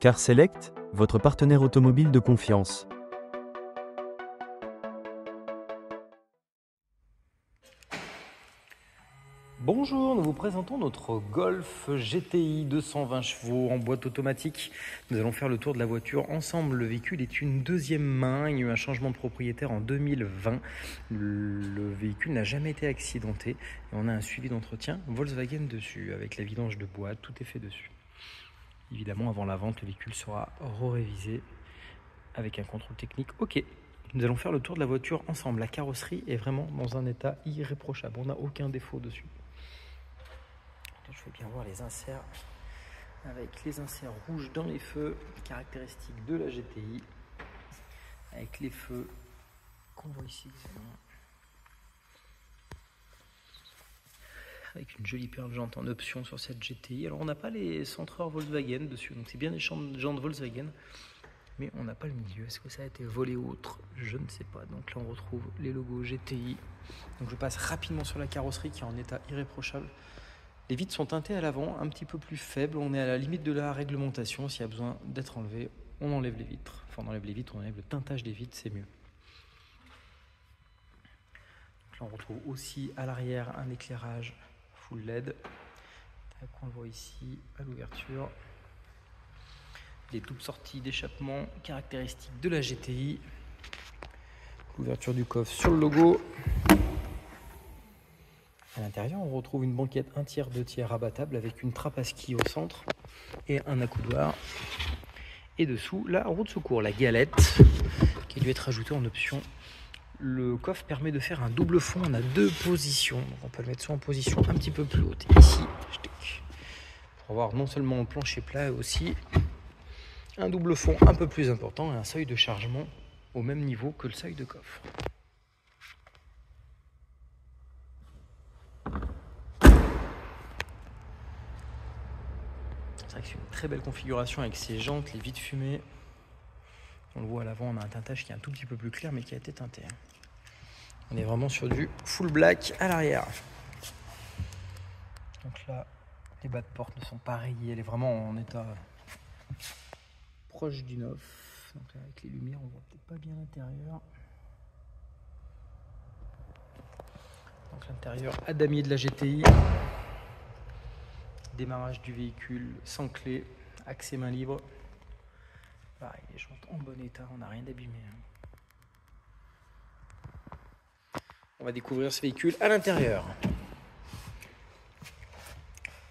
Car Select, votre partenaire automobile de confiance. Bonjour, nous vous présentons notre Golf GTI 220 chevaux en boîte automatique. Nous allons faire le tour de la voiture ensemble. Le véhicule est une deuxième main. Il y a eu un changement de propriétaire en 2020. Le véhicule n'a jamais été accidenté. Et on a un suivi d'entretien Volkswagen dessus avec la vidange de boîte. Tout est fait dessus. Évidemment, avant la vente, le véhicule sera révisé avec un contrôle technique. Ok, nous allons faire le tour de la voiture ensemble. La carrosserie est vraiment dans un état irréprochable. On n'a aucun défaut dessus. Je vais bien voir les inserts avec les inserts rouges dans les feux, caractéristiques de la GTI, avec les feux qu'on voit ici, avec une jolie paire de jantes en option sur cette GTI. Alors on n'a pas les centreurs Volkswagen dessus, donc c'est bien les jantes Volkswagen, mais on n'a pas le milieu. Est-ce que ça a été volé ou autre? Je ne sais pas. Donc là on retrouve les logos GTI. Donc je passe rapidement sur la carrosserie qui est en état irréprochable. Les vitres sont teintées à l'avant, un petit peu plus faibles. On est à la limite de la réglementation. S'il y a besoin d'être enlevé, on enlève les vitres. Enfin, on enlève les vitres, on enlève le teintage des vitres, c'est mieux. Donc là, on retrouve aussi à l'arrière un éclairage full LED. On le voit ici à l'ouverture. Les doubles sorties d'échappement caractéristiques de la GTI. L'ouverture du coffre sur le logo. À l'intérieur, on retrouve une banquette 1 tiers, 2 tiers rabattable avec une trappe à ski au centre et un accoudoir. Et dessous, la roue de secours, la galette, qui a dû être ajoutée en option. Le coffre permet de faire un double fond. On a 2 positions. Donc on peut le mettre soit en position un petit peu plus haute, ici, pour avoir non seulement le plancher plat, mais aussi un double fond un peu plus important et un seuil de chargement au même niveau que le seuil de coffre. C'est une très belle configuration avec ses jantes, les vitres fumées. On le voit à l'avant, on a un teintage qui est un tout petit peu plus clair mais qui a été teinté. On est vraiment sur du full black à l'arrière. Donc là, les bas de porte ne sont pas rayés, elle est vraiment en état proche du neuf. Donc là, avec les lumières, on voit peut-être pas bien l'intérieur. Donc l'intérieur à damier de la GTI. Démarrage du véhicule sans clé, accès main libre. Pareil, les jantes en bon état, on n'a rien d'abîmé. On va découvrir ce véhicule à l'intérieur.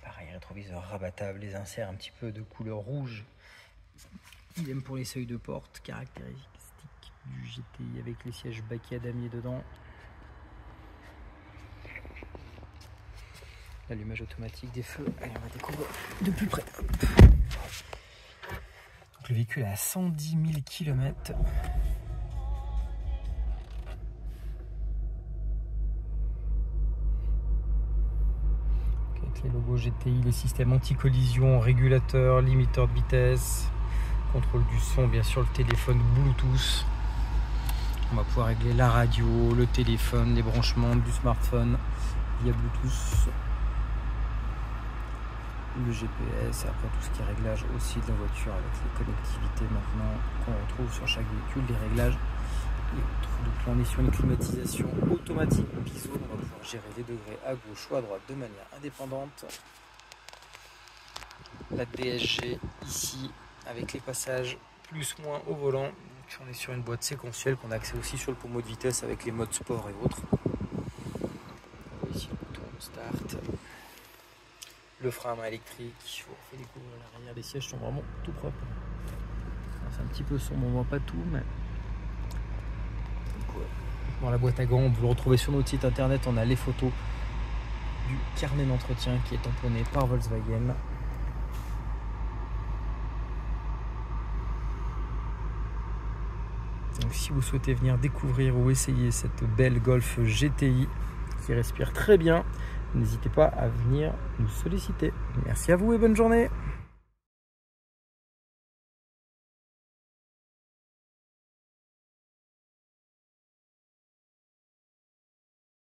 Pareil, rétroviseur rabattable, les inserts un petit peu de couleur rouge. Idem pour les seuils de porte, caractéristiques du GTI avec les sièges baquets à damier dedans. L'allumage automatique des feux. Allez, on va découvrir de plus près. Donc, le véhicule est à 110 000 km. Avec les logos GTI, les systèmes anti-collision, régulateur, limiteur de vitesse, contrôle du son, bien sûr le téléphone Bluetooth. On va pouvoir régler la radio, le téléphone, les branchements du smartphone via Bluetooth. Le GPS et après tout ce qui est réglage aussi de la voiture avec les connectivités maintenant qu'on retrouve sur chaque véhicule, les réglages et autres. Donc là on est sur une climatisation automatique biseau, on va pouvoir gérer les degrés à gauche ou à droite de manière indépendante. La DSG ici avec les passages plus moins au volant. Donc on est sur une boîte séquentielle qu'on a accès aussi sur le pommeau de vitesse avec les modes sport et autres. Ici le bouton start. Le frein à main électrique, je vous refais découvrir l'arrière, les sièges sont vraiment tout propres. C'est un petit peu sombre, on voit pas tout, mais bon, la boîte à gants, vous le retrouvez sur notre site internet, on a les photos du carnet d'entretien qui est tamponné par Volkswagen. Donc si vous souhaitez venir découvrir ou essayer cette belle Golf GTI qui respire très bien, n'hésitez pas à venir nous solliciter. Merci à vous et bonne journée.